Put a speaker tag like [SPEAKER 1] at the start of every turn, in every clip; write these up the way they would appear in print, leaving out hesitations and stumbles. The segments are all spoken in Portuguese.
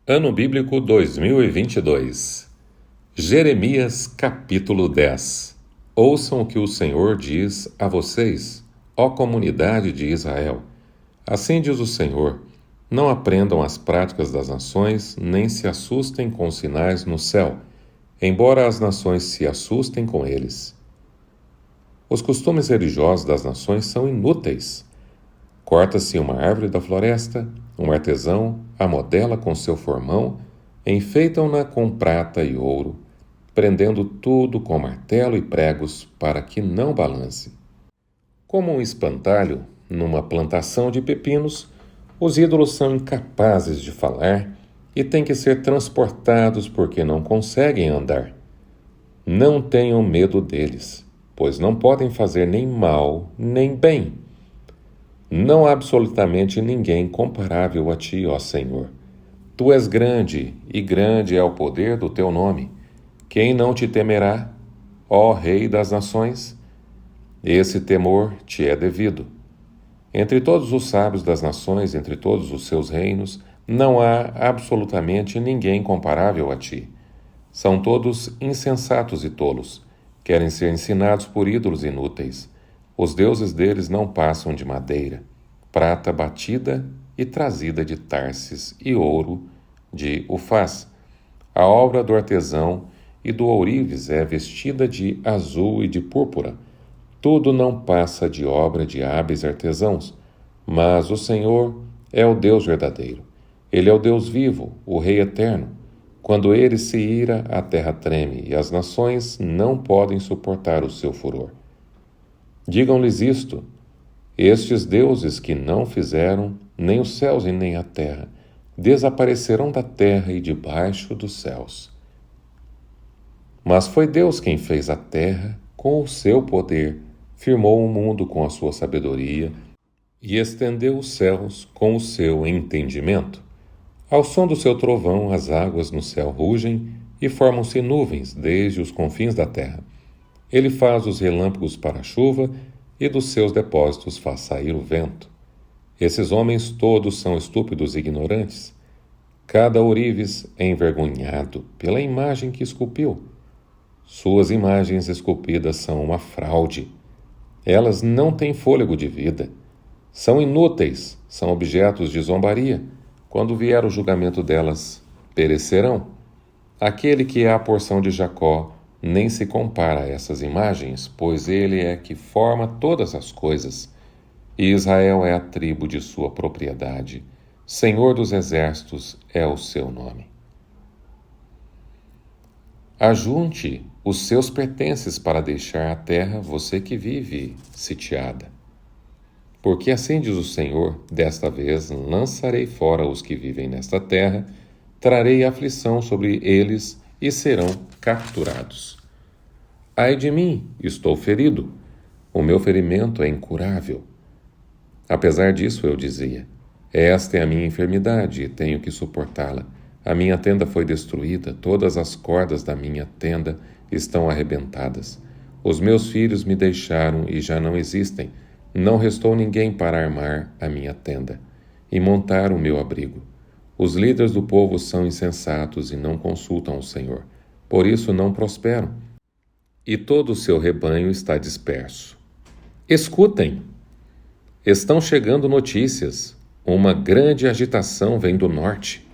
[SPEAKER 1] Ano Bíblico 2022. Jeremias capítulo 10. Ouçam o que o Senhor diz a vocês, ó comunidade de Israel. Assim diz o Senhor: não aprendam as práticas das nações, nem se assustem com os sinais no céu, embora as nações se assustem com eles. Os costumes religiosos das nações são inúteis. Corta-se uma árvore da floresta, um artesão a modela com seu formão, enfeitam-na com prata e ouro, prendendo tudo com martelo e pregos para que não balance. Como um espantalho, numa plantação de pepinos, os ídolos são incapazes de falar e têm que ser transportados porque não conseguem andar. Não tenham medo deles, pois não podem fazer nem mal nem bem. Não há absolutamente ninguém comparável a ti, ó Senhor. Tu és grande, e grande é o poder do teu nome. Quem não te temerá, ó Rei das nações? Esse temor te é devido. Entre todos os sábios das nações, entre todos os seus reinos, não há absolutamente ninguém comparável a ti. São todos insensatos e tolos. Querem ser ensinados por ídolos inúteis. Os deuses deles não passam de madeira, prata batida e trazida de Tarsis e ouro de Ufaz. A obra do artesão e do ourives é vestida de azul e de púrpura. Tudo não passa de obra de hábeis artesãos, mas o Senhor é o Deus verdadeiro. Ele é o Deus vivo, o Rei eterno. Quando ele se ira, a terra treme e as nações não podem suportar o seu furor. Digam-lhes isto: estes deuses que não fizeram nem os céus e nem a terra, desaparecerão da terra e debaixo dos céus. Mas foi Deus quem fez a terra com o seu poder, firmou o mundo com a sua sabedoria e estendeu os céus com o seu entendimento. Ao som do seu trovão, as águas no céu rugem e formam-se nuvens desde os confins da terra. Ele faz os relâmpagos para a chuva e dos seus depósitos faz sair o vento. Esses homens todos são estúpidos e ignorantes. Cada ourives é envergonhado pela imagem que esculpiu. Suas imagens esculpidas são uma fraude. Elas não têm fôlego de vida. São inúteis, são objetos de zombaria. Quando vier o julgamento delas, perecerão. Aquele que é a porção de Jacó nem se compara a essas imagens, pois ele é que forma todas as coisas. E Israel é a tribo de sua propriedade. Senhor dos exércitos é o seu nome. Ajunte os seus pertences para deixar a terra, você que vive sitiada. Porque assim diz o Senhor, desta vez lançarei fora os que vivem nesta terra, trarei aflição sobre eles e serão capturados. Ai de mim, estou ferido. O meu ferimento é incurável. Apesar disso, eu dizia: esta é a minha enfermidade e tenho que suportá-la. A minha tenda foi destruída, todas as cordas da minha tenda estão arrebentadas. Os meus filhos me deixaram e já não existem. Não restou ninguém para armar a minha tenda e montar o meu abrigo. Os líderes do povo são insensatos e não consultam o Senhor. Por isso não prosperam. E todo o seu rebanho está disperso. Escutem! Estão chegando notícias. Uma grande agitação vem do norte.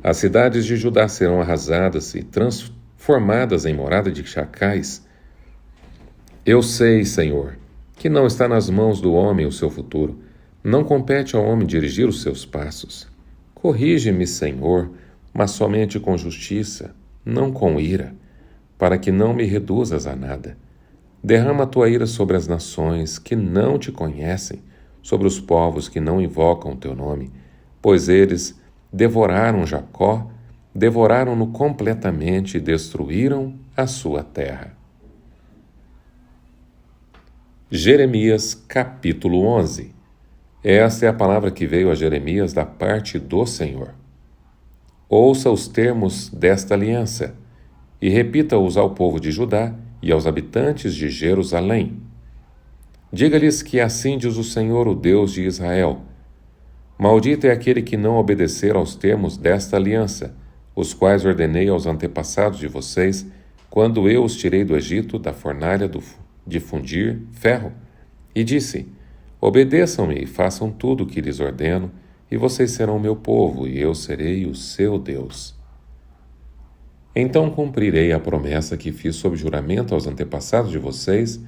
[SPEAKER 1] As cidades de Judá serão arrasadas e transformadas em morada de chacais. Eu sei, Senhor, que não está nas mãos do homem o seu futuro. Não compete ao homem dirigir os seus passos. Corrige-me, Senhor, mas somente com justiça, não com ira, para que não me reduzas a nada. Derrama a tua ira sobre as nações que não te conhecem, sobre os povos que não invocam o teu nome, pois eles devoraram Jacó, devoraram-no completamente e destruíram a sua terra. Jeremias capítulo 11. Esta é a palavra que veio a Jeremias da parte do Senhor. Ouça os termos desta aliança e repita-os ao povo de Judá e aos habitantes de Jerusalém. Diga-lhes que assim diz o Senhor, o Deus de Israel: Maldito é aquele que não obedecer aos termos desta aliança, os quais ordenei aos antepassados de vocês, quando eu os tirei do Egito, da fornalha de fundir ferro. E disse: Obedeçam-me e façam tudo o que lhes ordeno, e vocês serão meu povo, e eu serei o seu Deus. Então cumprirei a promessa que fiz sob juramento aos antepassados de vocês,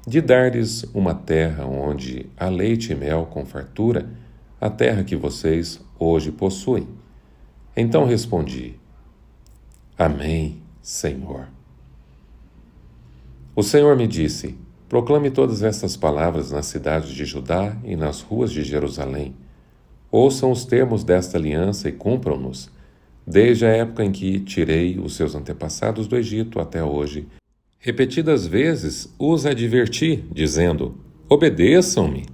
[SPEAKER 1] de dar-lhes uma terra onde há leite e mel com fartura, a terra que vocês hoje possuem. Então respondi: Amém, Senhor. O Senhor me disse: Proclame todas estas palavras nas cidades de Judá e nas ruas de Jerusalém. Ouçam os termos desta aliança e cumpram-nos, desde a época em que tirei os seus antepassados do Egito até hoje. Repetidas vezes os adverti, dizendo: Obedeçam-me.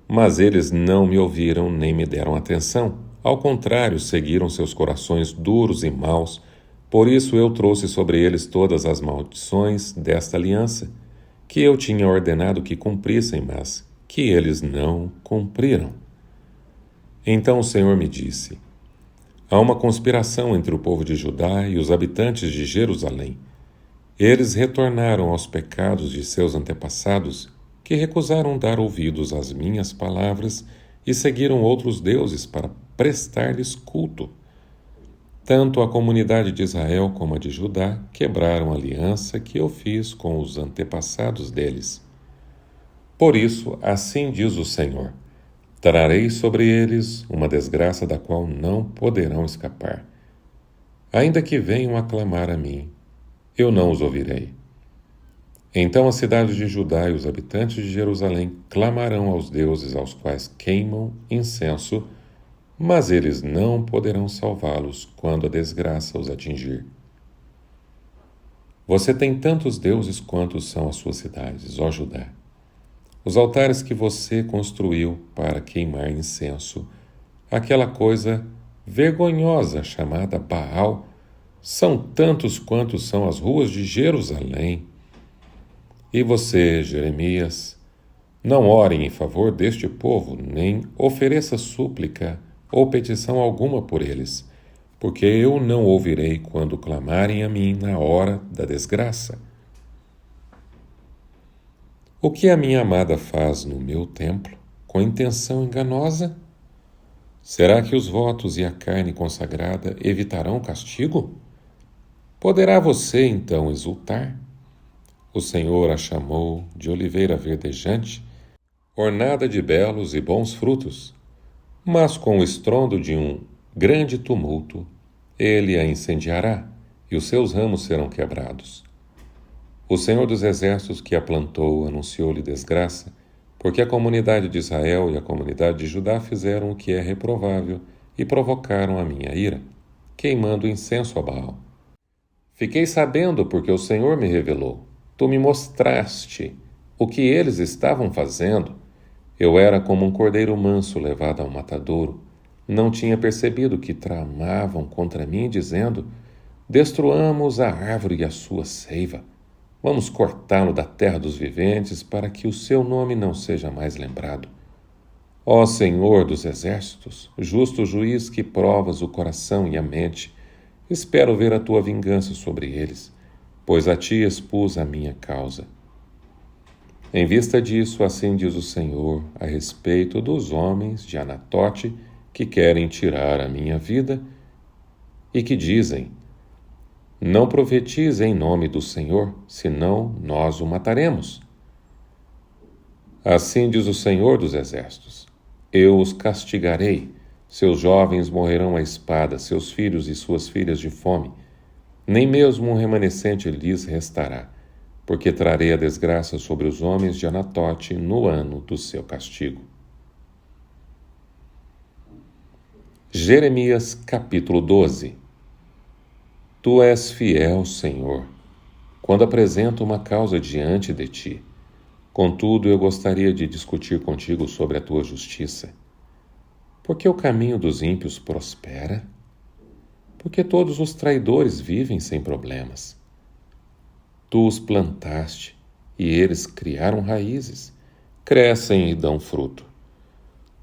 [SPEAKER 1] Mas eles não me ouviram nem me deram atenção. Ao contrário, seguiram seus corações duros e maus. Por isso eu trouxe sobre eles todas as maldições desta aliança, que eu tinha ordenado que cumprissem, mas que eles não cumpriram. Então o Senhor me disse: Há uma conspiração entre o povo de Judá e os habitantes de Jerusalém. Eles retornaram aos pecados de seus antepassados, que recusaram dar ouvidos às minhas palavras e seguiram outros deuses para prestar-lhes culto. Tanto a comunidade de Israel como a de Judá quebraram a aliança que eu fiz com os antepassados deles. Por isso, assim diz o Senhor: trarei sobre eles uma desgraça da qual não poderão escapar. Ainda que venham a clamar a mim, eu não os ouvirei. Então a cidade de Judá e os habitantes de Jerusalém clamarão aos deuses aos quais queimam incenso, mas eles não poderão salvá-los quando a desgraça os atingir. Você tem tantos deuses quantos são as suas cidades, ó Judá. Os altares que você construiu para queimar incenso, aquela coisa vergonhosa chamada Baal, são tantos quantos são as ruas de Jerusalém. E você, Jeremias, não ore em favor deste povo, nem ofereça súplica ou petição alguma por eles, porque eu não ouvirei quando clamarem a mim na hora da desgraça. O que a minha amada faz no meu templo, com intenção enganosa? Será que os votos e a carne consagrada evitarão castigo? Poderá você então exultar? O Senhor a chamou de oliveira verdejante, ornada de belos e bons frutos, mas com o estrondo de um grande tumulto, ele a incendiará e os seus ramos serão quebrados. O Senhor dos Exércitos que a plantou anunciou-lhe desgraça, porque a comunidade de Israel e a comunidade de Judá fizeram o que é reprovável e provocaram a minha ira, queimando incenso a Baal. Fiquei sabendo porque o Senhor me revelou. Tu me mostraste o que eles estavam fazendo. Eu era como um cordeiro manso levado ao matadouro. Não tinha percebido que tramavam contra mim, dizendo: destruamos a árvore e a sua seiva. Vamos cortá-lo da terra dos viventes, para que o seu nome não seja mais lembrado. Ó Senhor dos Exércitos, justo juiz que provas o coração e a mente, espero ver a tua vingança sobre eles, pois a ti expus a minha causa. Em vista disso, assim diz o Senhor a respeito dos homens de Anatote que querem tirar a minha vida e que dizem: não profetize em nome do Senhor, senão nós o mataremos. Assim diz o Senhor dos Exércitos: eu os castigarei, seus jovens morrerão à espada, seus filhos e suas filhas de fome, nem mesmo um remanescente lhes restará, porque trarei a desgraça sobre os homens de Anatote no ano do seu castigo. Jeremias capítulo 12. Tu és fiel, Senhor, quando apresento uma causa diante de ti. Contudo, eu gostaria de discutir contigo sobre a tua justiça. Por que o caminho dos ímpios prospera? Porque todos os traidores vivem sem problemas. Tu os plantaste, e eles criaram raízes, crescem e dão fruto.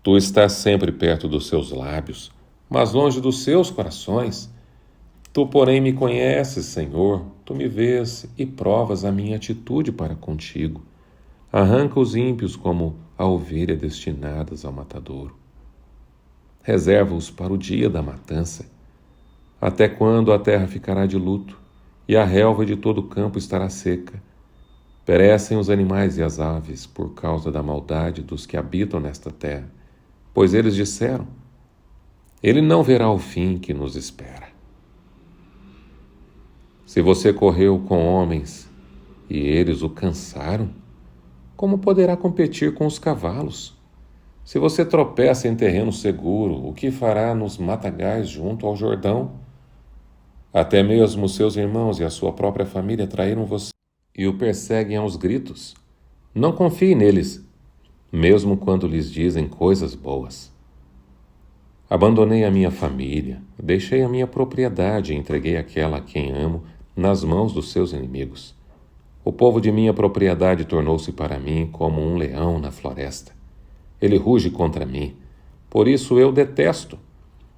[SPEAKER 1] Tu estás sempre perto dos seus lábios, mas longe dos seus corações. Tu, porém, me conheces, Senhor, tu me vês e provas a minha atitude para contigo. Arranca os ímpios como a ovelha destinadas ao matadouro. Reserva-os para o dia da matança. Até quando a terra ficará de luto, e a relva de todo o campo estará seca? Perecem os animais e as aves por causa da maldade dos que habitam nesta terra, pois eles disseram: Ele não verá o fim que nos espera. Se você correu com homens e eles o cansaram, como poderá competir com os cavalos? Se você tropeça em terreno seguro, o que fará nos matagais junto ao Jordão? Até mesmo seus irmãos e a sua própria família traíram você e o perseguem aos gritos. Não confie neles, mesmo quando lhes dizem coisas boas. Abandonei a minha família, deixei a minha propriedade e entreguei aquela a quem amo nas mãos dos seus inimigos. O povo de minha propriedade tornou-se para mim como um leão na floresta. Ele ruge contra mim, por isso eu detesto.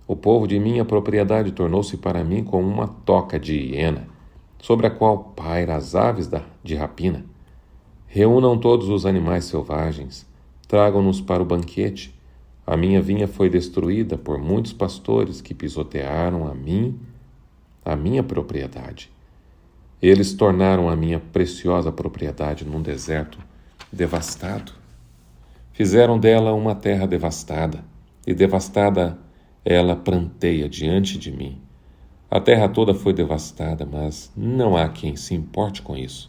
[SPEAKER 1] O povo de minha propriedade tornou-se para mim como uma toca de hiena, sobre a qual paira as aves de rapina. Reúnam todos os animais selvagens, tragam-nos para o banquete. A minha vinha foi destruída por muitos pastores que pisotearam a minha propriedade. Eles tornaram a minha preciosa propriedade num deserto devastado. Fizeram dela uma terra devastada, e devastada ela pranteia diante de mim. A terra toda foi devastada, mas não há quem se importe com isso.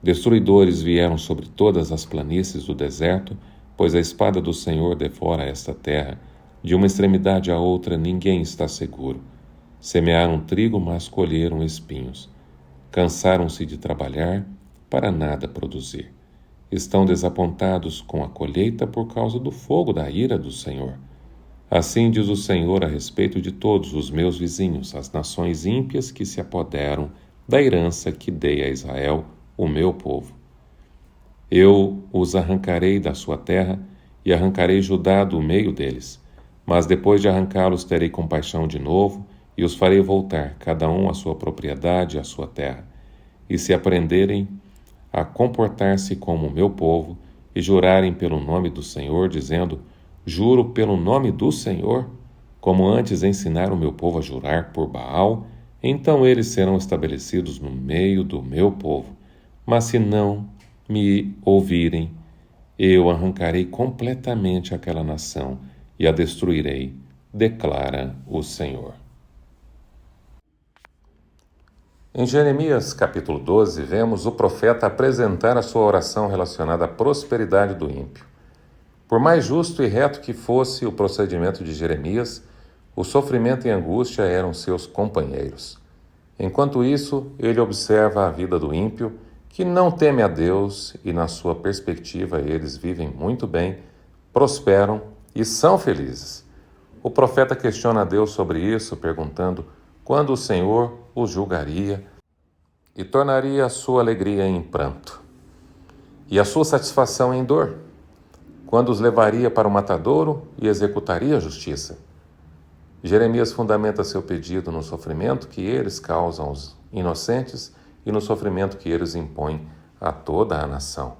[SPEAKER 1] Destruidores vieram sobre todas as planícies do deserto, pois a espada do Senhor devora esta terra. De uma extremidade à outra ninguém está seguro. Semearam trigo, mas colheram espinhos. Cansaram-se de trabalhar para nada produzir. Estão desapontados com a colheita por causa do fogo da ira do Senhor. Assim diz o Senhor a respeito de todos os meus vizinhos, as nações ímpias que se apoderam da herança que dei a Israel, o meu povo. Eu os arrancarei da sua terra e arrancarei Judá do meio deles. Mas depois de arrancá-los terei compaixão de novo e os farei voltar, cada um à sua propriedade e à sua terra. E se aprenderem a comportar-se como o meu povo e jurarem pelo nome do Senhor, dizendo: Juro pelo nome do Senhor, como antes ensinaram o meu povo a jurar por Baal, então eles serão estabelecidos no meio do meu povo. Mas se não me ouvirem, eu arrancarei completamente aquela nação e a destruirei, declara o Senhor. Em Jeremias capítulo 12, vemos o profeta apresentar a sua oração relacionada à prosperidade do ímpio. Por mais justo e reto que fosse o procedimento de Jeremias, o sofrimento e a angústia eram seus companheiros. Enquanto isso, ele observa a vida do ímpio, que não teme a Deus e, na sua perspectiva, eles vivem muito bem, prosperam e são felizes. O profeta questiona a Deus sobre isso, perguntando quando o Senhor os julgaria e tornaria a sua alegria em pranto e a sua satisfação em dor, quando os levaria para o matadouro e executaria a justiça. Jeremias fundamenta seu pedido no sofrimento que eles causam aos inocentes e no sofrimento que eles impõem a toda a nação.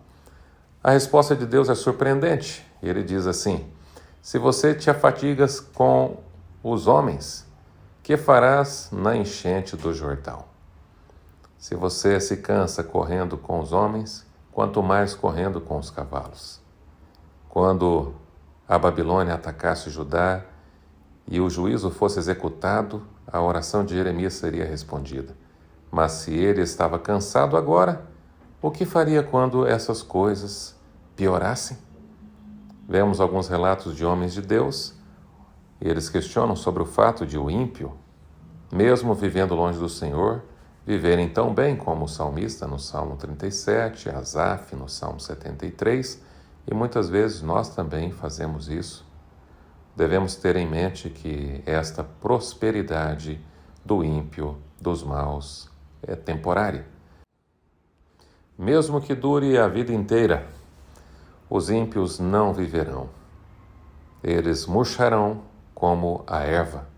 [SPEAKER 1] A resposta de Deus é surpreendente. Ele diz assim: se você te afadigas com os homens, que farás na enchente do Jordão? Se você se cansa correndo com os homens, quanto mais correndo com os cavalos. Quando a Babilônia atacasse Judá e o juízo fosse executado, a oração de Jeremias seria respondida. Mas se ele estava cansado agora, o que faria quando essas coisas piorassem? Vemos alguns relatos de homens de Deus, e eles questionam sobre o fato de o ímpio, mesmo vivendo longe do Senhor, viverem tão bem como o salmista no Salmo 37, Asaf no Salmo 73, e muitas vezes nós também fazemos isso. Devemos ter em mente que esta prosperidade do ímpio, dos maus, é temporária. Mesmo que dure a vida inteira, Os ímpios não viverão. Eles murcharão como a erva,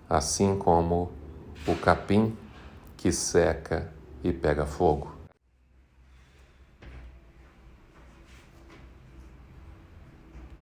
[SPEAKER 1] assim como o capim que seca e pega fogo.